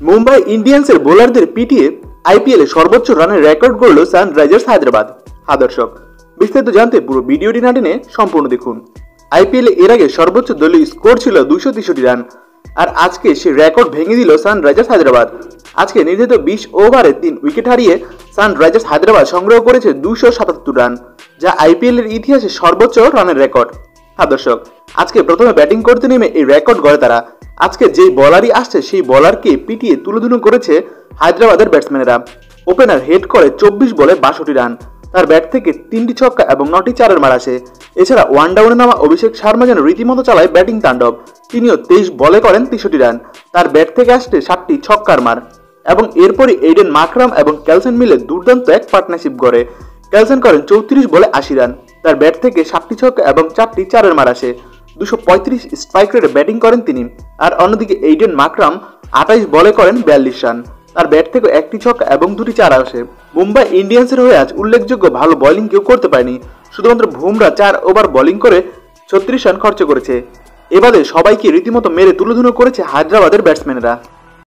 মুম্বাই ইন্ডিয়ান্সের বোলারদের পিটিয়ে আইপিএলে সর্বোচ্চ রানের রেকর্ড গড়ল সানরাইজার্স হায়দ্রাবাদ। দর্শক, বিস্তারিত জানতে পুরো ভিডিওটি না টেনে সম্পূর্ণ দেখুন। আইপিএলে এর আগে সর্বোচ্চ দলীয় স্কোর ছিল 263 রান, আর আজকে সে রেকর্ড ভেঙে দিল সানরাইজার্স হায়দ্রাবাদ। আজকে নির্ধারিত 20 ওভারে 3 উইকেট হারিয়ে সানরাইজার্স হায়দ্রাবাদ সংগ্রহ করেছে 277 রান, যা আইপিএলের ইতিহাসে সর্বোচ্চ রানের রেকর্ড। দর্শক, আজকে প্রথমে ব্যাটিং করতে নেমে এই রেকর্ড গড়ে তারা। আজকে যেই বলারই আসছে সেই বলারকে পিটিয়ে তুলোধুনো করেছে হায়দ্রাবাদের ব্যাটসম্যানেরা। ওপেনার হেড করে 24 বলে 62 রান, তার ব্যাট থেকে 3টি ছক্কা এবং 9টি চারের মার আসে। এছাড়া ওয়ান ডাউনে নামা অভিষেক শর্মা যেন রীতিমতো চালায় ব্যাটিং তাণ্ডব। তিনিও 23 বলে করেন 63 রান, তার ব্যাট থেকে আসছে 7টি ছক্কার মার। এবং এরপরই এইডেন মাকরাম এবং ক্যালসন মিলে দুর্দান্ত এক পার্টনারশিপ গড়ে। ক্যালসন করেন 34 বলে 80 রান, তার ব্যাট থেকে 7টি ছক্কা এবং 4টি চারের মার আসে। 235 স্ট্রাইক রেটে ব্যাটিং করেন তিনি। আর অন্যদিকে এইডেন মাকরাম 28 বলে করেন 42 রান, তার ব্যাট থেকে 1টি ছক্কা এবং 2টি চার আসে। মুম্বাই ইন্ডিয়ান্সের হয়ে আজ উল্লেখযোগ্য ভালো বোলিং কেউ করতে পারেনি। শুধুমাত্র বুমরা 4 ওভার বোলিং করে 36 রান খরচ করেছে। এবারে সবাইকে রীতিমতো মেরে তুলোধুনো করেছে হায়দ্রাবাদের ব্যাটসম্যানেরা।